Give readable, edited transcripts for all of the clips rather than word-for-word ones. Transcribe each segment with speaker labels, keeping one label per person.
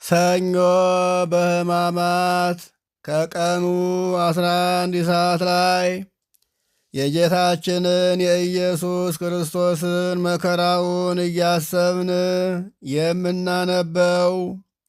Speaker 1: ሰኞ በሕማማት ከቀኑ 11 ሰዓት ላይ የጌታችንን የኢየሱስ ክርስቶስን መከራውን እያሰብን የምናነበው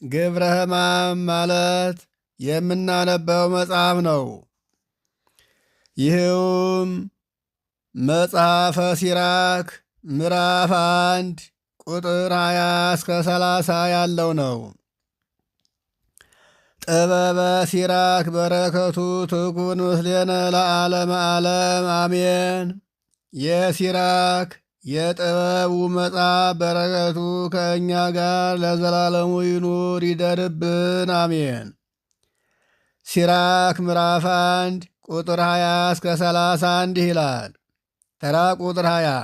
Speaker 1: ግብረ ሕማም ማለት የምናነበው መጽሐፍ ነው። ይህውም መጽሐፈ ሲራክ ምዕራፍ 1 ቁጥር 20 እስከ 30 ያለው ነው። ጥበበ ሲራክ በረከቱ ትኩን ምስሌነ ለዓለመ ዓለም አሜን። የሲራክ የጥበቡ መጽሐፍ በረከቱ ከእኛ ጋር ለዘላለሙ ይኑር ይደርብን አሜን። ሲራክ ምዕራፍ 1 ቁጥር 20 እስከ 30 እንዲህ ይላል። ተራ ቁጥር 20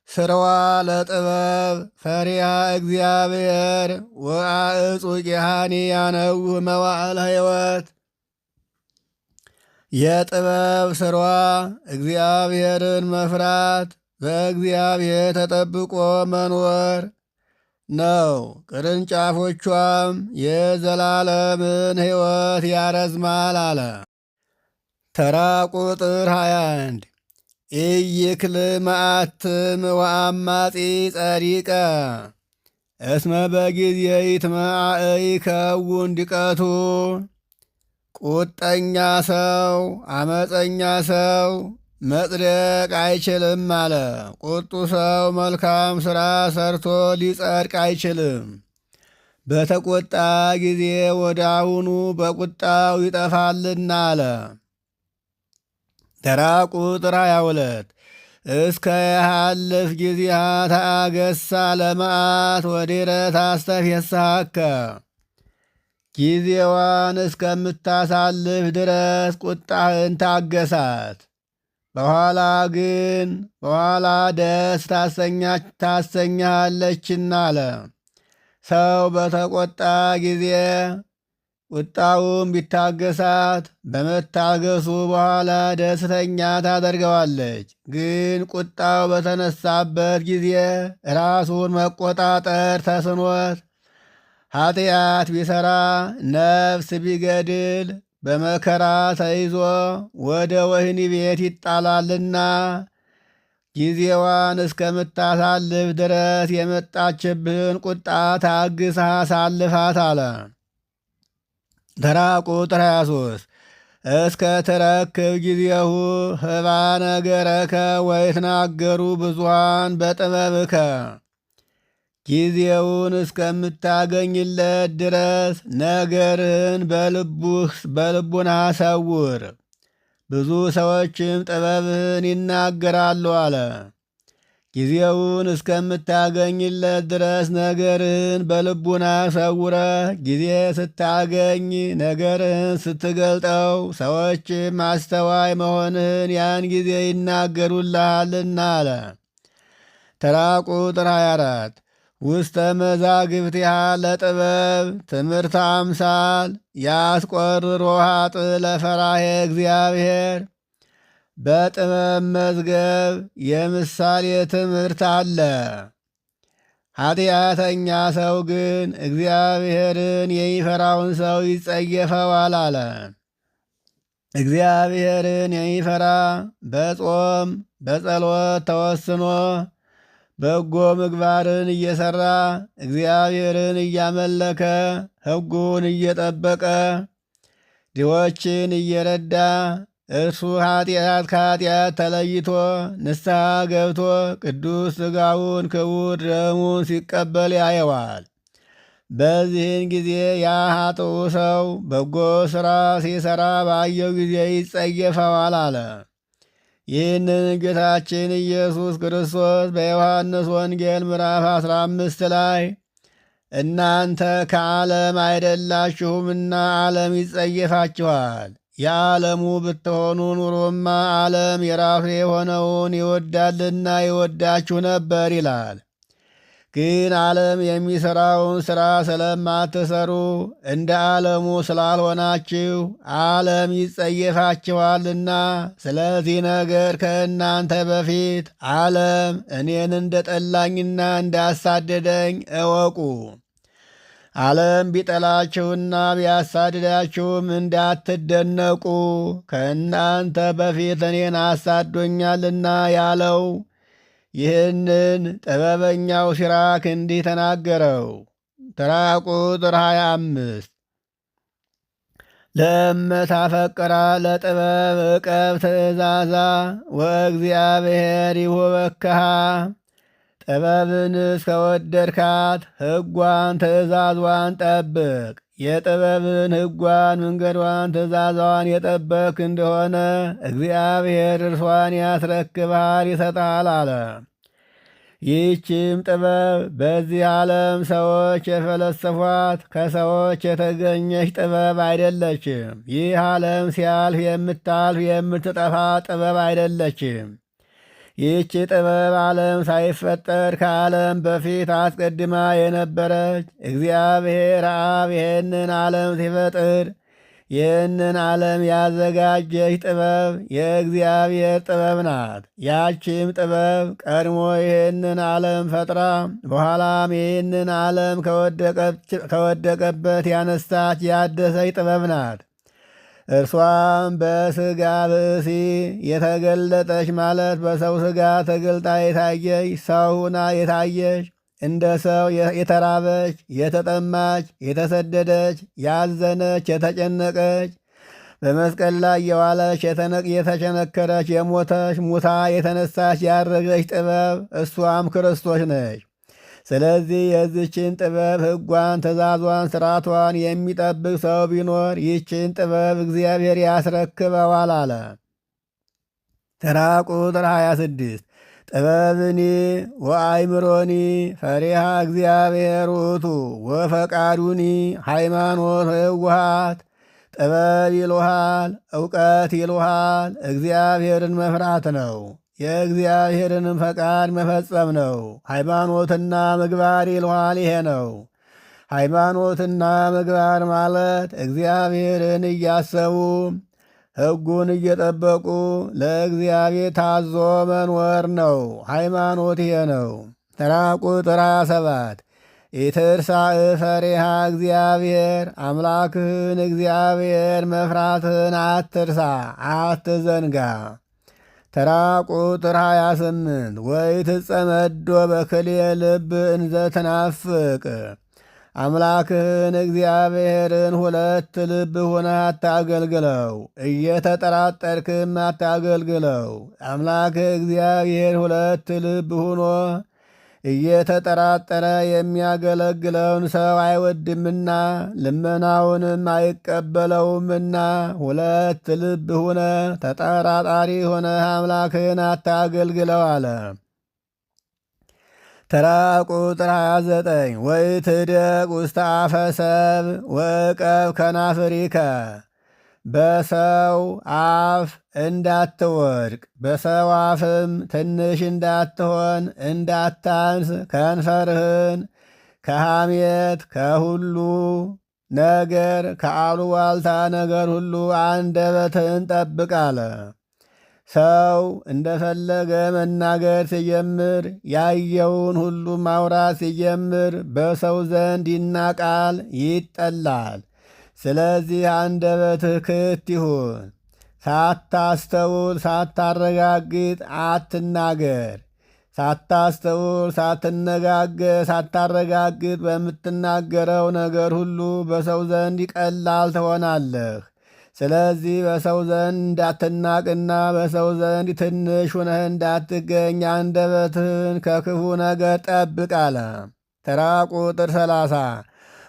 Speaker 1: ስርዋ ለጥበብ ፈሪሃ እግዚአብሔር ወአዕጹቅ የሃኒ ያነውህ መዋዕለ ሕይወት። የጥበብ ስርዋ እግዚአብሔርን መፍራት በእግዚአብሔር ተጠብቆ መኖር ነው። ቅርንጫፎቿም የዘላለምን ሕይወት ያረዝማል አለ። ተራ ቁጥር 21 ኢይክል መዓትም ወአማጺ ጸሪቀ እስመ በጊዜ ይትመዓእ ይከውን ድቀቱ። ቁጠኛ ሰው አመፀኛ ሰው መጽደቅ አይችልም አለ። ቁጡ ሰው መልካም ሥራ ሰርቶ ሊጸድቅ አይችልም። በተቆጣ ጊዜ ወደ አሁኑ በቁጣው ይጠፋልና አለ። ተራ ቁጥር 22 እስከ ያሃልፍ ጊዜሃ ተአገሳ ለመዓት ወዲረት አስተፌስሐከ። ጊዜዋን እስከምታሳልፍ ድረስ ቁጣህን ታገሳት፣ በኋላ ደስ ታሰኛለችና አለ። ሰው በተቆጣ ጊዜ ቁጣውን ቢታገሳት በመታገሱ በኋላ ደስተኛ ታደርገዋለች። ግን ቁጣው በተነሳበት ጊዜ ራሱን መቆጣጠር ተስኖት ኃጢአት ቢሠራ ነፍስ ቢገድል በመከራ ተይዞ ወደ ወህኒ ቤት ይጣላልና ጊዜዋን እስከምታሳልፍ ድረስ የመጣችብህን ቁጣ ታግሰህ አሳልፋት አለ። ተራ ቁጥር 23 እስከ ትረክብ ጊዜሁ ህባ ነገረከ ወይትናገሩ ብዙሃን በጥበብከ። ጊዜውን እስከምታገኝለት ድረስ ነገርህን በልቡና ሰውር፣ ብዙ ሰዎችም ጥበብህን ይናገራሉ አለ። ጊዜውን እስከምታገኝለት ድረስ ነገርህን በልቡና ሰውረህ ጊዜ ስታገኝ ነገርህን ስትገልጠው ሰዎችም አስተዋይ መሆንህን ያን ጊዜ ይናገሩልሃልና አለ። ተራ ቁጥር 24 ውስተ መዛግብቲሃ ለጥበብ ትምህርተ አምሳል ያስቆርሮ ኃጥእ ለፈራሄ እግዚአብሔር። በጥበብ መዝገብ የምሳሌ ትምህርት አለ። ኃጢአተኛ ሰው ግን እግዚአብሔርን የሚፈራውን ሰው ይጸየፈዋል አለ። እግዚአብሔርን የሚፈራ በጾም በጸሎት ተወስኖ በጎ ምግባርን እየሠራ እግዚአብሔርን እያመለከ ሕጉን እየጠበቀ ድሆችን እየረዳ እርሱ ኃጢአት ከኃጢአት ተለይቶ ንስሐ ገብቶ ቅዱስ ሥጋውን ክቡር ደሙን ሲቀበል ያየዋል። በዚህን ጊዜ ያ ኃጥኡ ሰው በጎ ሥራ ሲሠራ ባየው ጊዜ ይጸየፈዋል አለ። ይህንን ጌታችን ኢየሱስ ክርስቶስ በዮሐንስ ወንጌል ምዕራፍ 15 ላይ እናንተ ከዓለም አይደላችሁምና ዓለም ይጸየፋችኋል፣ የዓለሙ ብትሆኑ ኑሮማ ዓለም የራሱ የሆነውን ይወዳልና ይወዳችሁ ነበር ይላል። ግን ዓለም የሚሠራውን ሥራ ስለማትሠሩ እንደ ዓለሙ ስላልሆናችሁ ዓለም ይጸየፋችኋልና፣ ስለዚህ ነገር ከእናንተ በፊት ዓለም እኔን እንደ ጠላኝና እንዳሳደደኝ እወቁ። ዓለም ቢጠላችሁና ቢያሳድዳችሁም እንዳትደነቁ ከእናንተ በፊት እኔን አሳዶኛልና ያለው ይህንን ጥበበኛው ሲራክ እንዲህ ተናገረው። ተራ ቁጥር 25 ለእመታፈቅራ ለጥበብ ዕቀብ ትእዛዛ ወእግዚአብሔር ይሁበክሃ ጥበብን እስከወደድካት ሕጓን ትእዛዟን ጠብቅ። የጥበብን ሕጓን መንገዷን ትእዛዟን የጠበቅ እንደሆነ እግዚአብሔር እርሷን ያስረክብሃል ይሰጣል አለ። ይህችም ጥበብ በዚህ ዓለም ሰዎች የፈለሰፏት ከሰዎች የተገኘች ጥበብ አይደለችም። ይህ ዓለም ሲያልፍ የምታልፍ የምትጠፋ ጥበብ አይደለችም። ይህች ጥበብ ዓለም ሳይፈጠር ከዓለም በፊት አስቀድማ የነበረች እግዚአብሔር አብ ይህንን ዓለም ሲፈጥር ይህንን ዓለም ያዘጋጀች ጥበብ የእግዚአብሔር ጥበብ ናት። ያችም ጥበብ ቀድሞ ይህንን ዓለም ፈጥራ በኋላም ይህንን ዓለም ከወደቀበት ያነሳች ያደሰች ጥበብ ናት። እርሷም በሥጋ ብእሲ የተገለጠች ማለት በሰው ሥጋ ተገልጣ የታየች ሰው ሁና የታየች እንደ ሰው የተራበች፣ የተጠማች፣ የተሰደደች፣ ያዘነች፣ የተጨነቀች፣ በመስቀል ላይ የዋለች፣ የተቸነከረች፣ የሞተች፣ ሙታ የተነሳች፣ ያረገች ጥበብ እሷም ክርስቶስ ነች። ስለዚህ የዚችን ጥበብ ሕጓን፣ ትእዛዟን፣ ሥርዓቷን የሚጠብቅ ሰው ቢኖር ይህችን ጥበብ እግዚአብሔር ያስረክበዋል አለ። ተራ ቁጥር 26 ጥበብኒ ወአይምሮኒ ፈሪሃ እግዚአብሔር ውእቱ ወፈቃዱኒ ሃይማኖት የዋሃት ጥበብ ይሉሃል፣ እውቀት ይሉሃል። እግዚአብሔርን መፍራት ነው፣ የእግዚአብሔርንም ፈቃድ መፈጸም ነው። ሃይማኖትና ምግባር ይሉሃል፣ ይሄ ነው። ሃይማኖትና ምግባር ማለት እግዚአብሔርን እያሰቡ ሕጉን እየጠበቁ ለእግዚአብሔር ታዞ መኖር ነው። ሃይማኖት ይሄ ነው። ተራ ቁጥር 27 ኢትርሳዕ ፈሪሃ እግዚአብሔር አምላክህን እግዚአብሔር መፍራትህን አትርሳ አትዘንጋ። ተራ ቁጥር 28 ወኢትጸመዶ በክልኤ ልብ እንዘ ትናፍቅ አምላክህን እግዚአብሔርን ሁለት ልብ ሆነህ አታገልግለው፣ እየተጠራጠርክም አታገልግለው። አምላክህ እግዚአብሔር ሁለት ልብ ሆኖ እየተጠራጠረ የሚያገለግለውን ሰው አይወድምና ልመናውንም አይቀበለውምና ሁለት ልብ ሆነ ተጠራጣሪ ሆነ አምላክህን አታገልግለው አለ። ተራ ቁጥር 29 ወኢትደቅ ውስተ አፈ ሰብእ ወዕቀብ ከናፍሪከ በሰው አፍ እንዳትወድቅ በሰው አፍም ትንሽ እንዳትሆን እንዳታንስ ከንፈርህን ከሐሜት ከሁሉ ነገር ከአሉባልታ ነገር ሁሉ አንደበትህን ጠብቅ አለ። ሰው እንደፈለገ መናገር ሲጀምር ያየውን ሁሉ ማውራት ሲጀምር በሰው ዘንድ ይናቃል፣ ይጠላል። ስለዚህ አንደበትህ ክት ይሁን። ሳታስተውል ሳታረጋግጥ አትናገር። ሳታስተውል ሳታረጋግጥ በምትናገረው ነገር ሁሉ በሰው ዘንድ ቀላል ትሆናለህ። ስለዚህ በሰው ዘንድ እንዳትናቅና በሰው ዘንድ ትንሽ ሁነህ እንዳትገኝ አንደበትህን ከክፉ ነገር ጠብቅ አለ። ተራ ቁጥር 30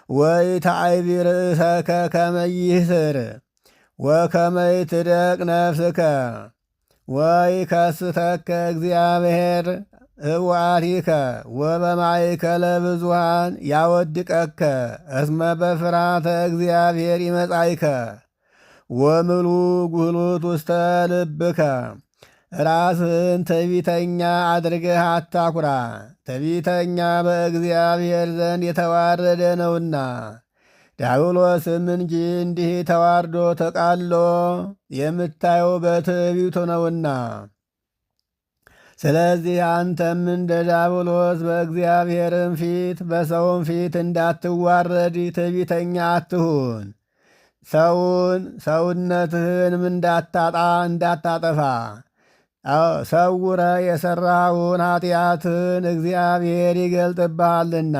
Speaker 1: ወኢትዓይቢ ርእሰከ ከመ ይእስር ወከመ ይትደቅ ነፍስከ ወይከስተከ እግዚአብሔር ህዋቲከ ወበማእከለ ብዙኃን ያወድቀከ እስመ በፍርሃተ እግዚአብሔር ይመጻእከ ወምሉ ጉህሉት ውስተ ልብከ ራስህን ትዕቢተኛ አድርገህ አታኩራ። ትዕቢተኛ በእግዚአብሔር ዘንድ የተዋረደ ነውና ዲያብሎስም እንጂ እንዲህ ተዋርዶ ተቃሎ የምታየው በትዕቢቱ ነውና። ስለዚህ አንተም እንደ ዲያብሎስ በእግዚአብሔርም ፊት በሰውም ፊት እንዳትዋረድ ትዕቢተኛ አትሁን። ሰውነትህንም እንዳታጠፋ ሰውረ የሠራውን ኃጢአትን እግዚአብሔር ይገልጥብሃልና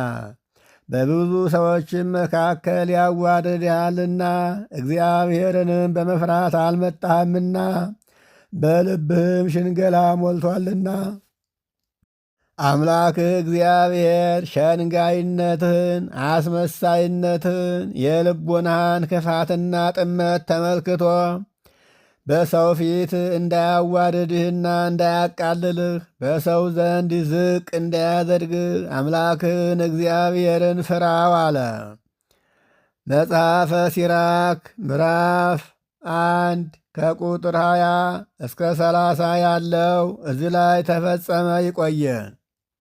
Speaker 1: በብዙ ሰዎችም መካከል ያዋርድሃልና እግዚአብሔርንም በመፍራት አልመጣህምና በልብህም ሽንገላ ሞልቶአልና። አምላክህ እግዚአብሔር ሸንጋይነትህን፣ አስመሳይነትህን፣ የልቡናህን ክፋትና ጥመት ተመልክቶ በሰው ፊት እንዳያዋርድህና እንዳያቃልልህ በሰው ዘንድ ዝቅ እንዳያደርግህ አምላክህን እግዚአብሔርን ፍራው አለ። መጽሐፈ ሲራክ ምዕራፍ 1 ከቁጥር 20 እስከ 30 ያለው እዚህ ላይ ተፈጸመ። ይቆየን።